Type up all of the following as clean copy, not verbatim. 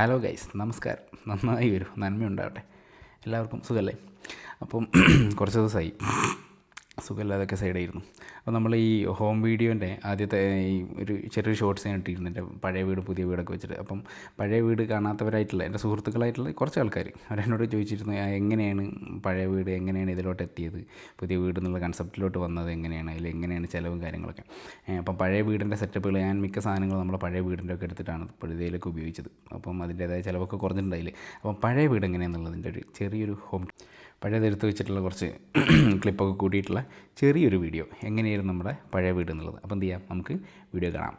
Hello guys, നമസ്കാരം. നന്നായി വരൂ, നന്മയുണ്ടാവട്ടെ. എല്ലാവർക്കും സുഖമല്ലേ? അപ്പം കുറച്ച് ദിവസമായി സുഖമില്ലാതൊക്കെ സൈഡായിരുന്നു. അപ്പോൾ നമ്മൾ ഈ ഹോം വീഡിയോൻ്റെ ആദ്യത്തെ ഈ ഒരു ചെറിയൊരു ഷോർട്സ് ഞാൻ ഇട്ടിരുന്നു, എൻ്റെ പഴയ വീട് പുതിയ വീടൊക്കെ വെച്ചിട്ട്. അപ്പം പഴയ വീട് കാണാത്തവരായിട്ടുള്ള എൻ്റെ സുഹൃത്തുക്കളായിട്ടുള്ള കുറച്ച് ആൾക്കാർ അവരെന്നോട് ചോദിച്ചിരുന്നു, എങ്ങനെയാണ് പഴയ വീട്, എങ്ങനെയാണ് ഇതിലോട്ട് എത്തിയത്, പുതിയ വീട് എന്നുള്ള കൺസെപ്റ്റിലോട്ട് വന്നത് എങ്ങനെയാണ്, അതിൽ എങ്ങനെയാണ് ചിലവും കാര്യങ്ങളൊക്കെ. അപ്പം പഴയ വീടിൻ്റെ സെറ്റപ്പുകൾ ഞാൻ മിക്ക സാധനങ്ങളും നമ്മുടെ പഴയ വീടിൻ്റെ ഒക്കെ എടുത്തിട്ടാണ് ഇപ്പോൾ ഇതിലേക്ക് ഉപയോഗിച്ചത്. അപ്പം അതിൻ്റേതായ ചിലവൊക്കെ കുറഞ്ഞിട്ടുണ്ടായില്ലേ. അപ്പം പഴയ വീട് എങ്ങനെയാണെന്നുള്ളതിൻ്റെ ഒരു ചെറിയൊരു പഴയതെടുത്ത് വെച്ചിട്ടുള്ള കുറച്ച് ക്ലിപ്പൊക്കെ കൂട്ടിയിട്ടുള്ള ചെറിയൊരു വീഡിയോ, എങ്ങനെയായിരുന്നു നമ്മുടെ പഴയ വീട് എന്നുള്ളത്. അപ്പോൾ എന്ത് ചെയ്യാം, നമുക്ക് വീഡിയോ കാണാം.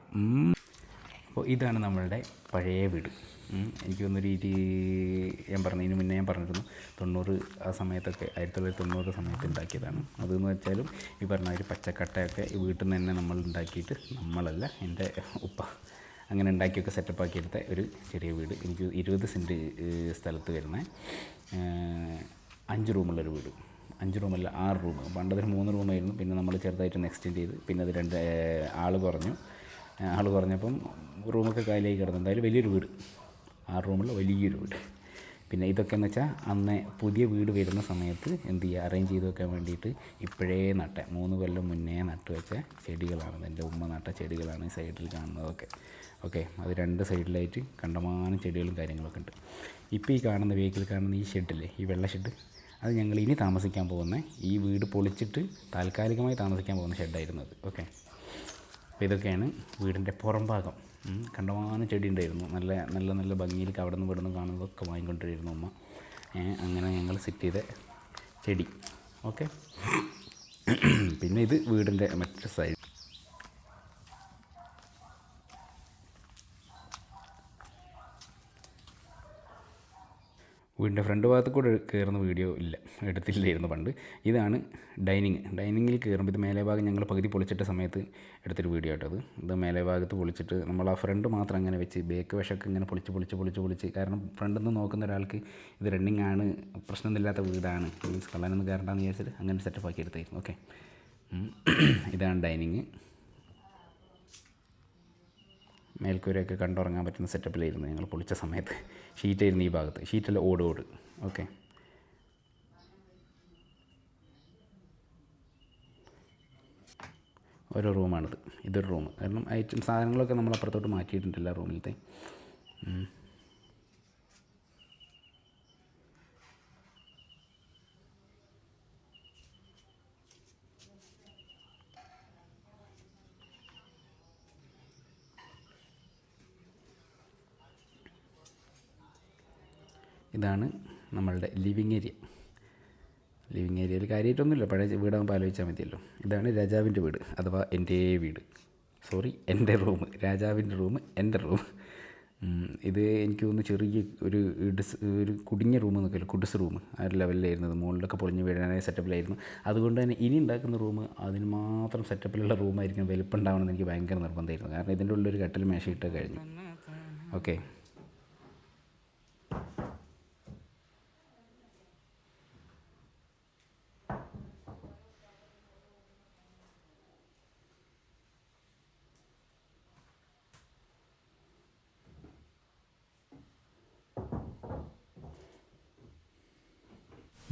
അപ്പോൾ ഇതാണ് നമ്മളുടെ പഴയ വീട്. എനിക്ക് തോന്നുന്നൊരു ഞാൻ പറഞ്ഞതിന് മുന്നേ ഞാൻ പറഞ്ഞിരുന്നു 90 ആ സമയത്തൊക്കെ 1990 സമയത്ത് ഉണ്ടാക്കിയതാണ്. അതെന്ന് വെച്ചാലും ഈ പറഞ്ഞ ഒരു പച്ചക്കട്ടയൊക്കെ ഈ വീട്ടിൽ നിന്ന് തന്നെ നമ്മൾ ഉണ്ടാക്കിയിട്ട്, നമ്മളല്ല എൻ്റെ ഉപ്പ അങ്ങനെ ഉണ്ടാക്കിയൊക്കെ സെറ്റപ്പാക്കിയെടുത്ത ഒരു ചെറിയ വീട്. എനിക്ക് 20 സെൻറ്റ് സ്ഥലത്ത് വരുന്ന 5 റൂമുള്ളൊരു വീട്. 5 റൂമല്ല, 6 റൂം. പണ്ടതൊരു 3 റൂമായിരുന്നു. പിന്നെ നമ്മൾ ചെറുതായിട്ടൊന്ന് എക്സ്റ്റെൻഡ് ചെയ്ത്, പിന്നെ അത് 2 ആൾ കുറഞ്ഞപ്പം റൂമൊക്കെ കാലിയായി കിടന്നു. എന്തായാലും വലിയൊരു വീട്, 6 റൂമുള്ള വലിയൊരു വീട്. പിന്നെ ഇതൊക്കെ എന്ന് വെച്ചാൽ അന്ന് പുതിയ വീട് വരുന്ന സമയത്ത് എന്ത് ചെയ്യുക, അറേഞ്ച് ചെയ്ത് വെക്കാൻ വേണ്ടിയിട്ട് ഇപ്പോഴേ 3 കൊല്ലം മുന്നേ നട്ട് വെച്ച ചെടികളാണ്. എൻ്റെ ഉമ്മ നട്ട ചെടികളാണ് ഈ സൈഡിൽ കാണുന്നതൊക്കെ. ഓക്കെ, അത് 2 സൈഡിലായിട്ട് കണ്ടമാനം ചെടികളും കാര്യങ്ങളൊക്കെ ഉണ്ട്. ഇപ്പോൾ ഈ കാണുന്ന വേക്കിൽ കാണുന്ന ഈ ഷെഡില്ലേ, ഈ വെള്ള ഷെഡ്, അത് ഞങ്ങൾ ഇനി താമസിക്കാൻ പോകുന്ന, ഈ വീട് പൊളിച്ചിട്ട് താൽക്കാലികമായി താമസിക്കാൻ പോകുന്ന ഷെഡായിരുന്നു അത്. ഓക്കെ, അപ്പോൾ ഇതൊക്കെയാണ് വീടിൻ്റെ പുറം ഭാഗം. കണ്ടമാനം ചെടി ഉണ്ടായിരുന്നു. നല്ല നല്ല നല്ല ഭംഗിയിലേക്ക് അവിടെ നിന്ന് ഇവിടെ നിന്ന് കാണുന്നതൊക്കെ വാങ്ങിക്കൊണ്ടിരുന്നു ഉമ്മ. അങ്ങനെ ഞങ്ങൾ സെറ്റ് ചെയ്ത ചെടി. ഓക്കെ, പിന്നെ ഇത് വീടിൻ്റെ മറ്റൊരു സൈഡ്. വീടിൻ്റെ ഫ്രണ്ട് ഭാഗത്ത് കൂടെ കയറുന്ന വീഡിയോ എടുത്തില്ലായിരുന്നു പണ്ട്. ഇതാണ് ഡൈനിങ്ങിൽ കയറുമ്പോൾ ഇത് മേലെ ഭാഗം ഞങ്ങൾ പകുതി പൊളിച്ചിട്ട സമയത്ത് എടുത്തൊരു വീഡിയോ ആയിട്ടത്. ഇത് മേലെ ഭാഗത്ത് പൊളിച്ചിട്ട് നമ്മൾ ആ ഫ്രണ്ട് മാത്രം അങ്ങനെ വെച്ച് ബേക്ക് വശമൊക്കെ ഇങ്ങനെ പൊളിച്ച്, കാരണം ഫ്രണ്ടിൽ നിന്ന് നോക്കുന്ന ഒരാൾക്ക് ഇത് റണ്ണിങ് ആണ്, പ്രശ്നമൊന്നുമില്ലാത്ത വീടാണ്, മീൻസ് കള്ളനൊന്നും കയറണ്ടെന്ന് വിചാരിച്ചിട്ട് അങ്ങനെ സെറ്റപ്പാക്കി എടുത്തായിരുന്നു. ഓക്കെ, ഇതാണ് ഡൈനിങ്. മേൽക്കൂരയൊക്കെ കണ്ടുറങ്ങാൻ പറ്റുന്ന സെറ്റപ്പിലായിരുന്നു ഞങ്ങൾ പൊളിച്ച സമയത്ത്. ഷീറ്റായിരുന്നു ഈ ഭാഗത്ത്, ഷീറ്റല്ല ഓട്. ഓക്കെ, ഓരോ റൂമാണിത്. ഇതൊരു റൂം, കാരണം സാധനങ്ങളൊക്കെ നമ്മൾ അപ്പുറത്തോട്ട് മാറ്റിയിട്ടുണ്ടല്ലോ റൂമിലത്തെ. ഇതാണ് നമ്മളുടെ ലിവിങ് ഏരിയയിൽ കാര്യമായിട്ടൊന്നുമില്ല, പഴയ വീടാകുമ്പോൾ ആലോചിച്ചാൽ മതിയല്ലോ. ഇതാണ് രാജാവിൻ്റെ വീട്, അഥവാ എൻ്റെ വീട്. എൻ്റെ റൂം, രാജാവിൻ്റെ റൂം, എൻ്റെ റൂം. ഇത് എനിക്ക് തോന്നുന്നു ചെറിയ ഒരു കുടിഞ്ഞ റൂം എന്നൊക്കെയല്ലോ, കുടിസ് റൂം, ആ ഒരു ലെവലിലായിരുന്നത്. മുകളിലൊക്കെ പൊളിഞ്ഞ് വീഴാനായ സെറ്റപ്പിലായിരുന്നു. അതുകൊണ്ട് തന്നെ ഇനി ഉണ്ടാക്കുന്ന റൂം അതിന് മാത്രം സെറ്റപ്പിലുള്ള റൂമായിരിക്കും, വലിപ്പം ഉണ്ടാവണമെന്ന് എനിക്ക് ഭയങ്കര നിർബന്ധമായിരുന്നു. കാരണം ഇതിൻ്റെ ഉള്ളൊരു കട്ടിൽ മേശയിട്ട് കഴിഞ്ഞു. ഓക്കെ,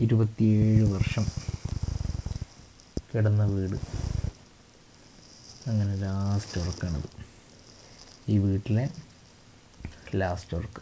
ഇരുപത്തിയേഴ് വർഷം കിടന്ന വീട്, അങ്ങനെ ലാസ്റ്റ് വർക്കാണിത്. ഈ വീട്ടിലെ ലാസ്റ്റ് വർക്ക്.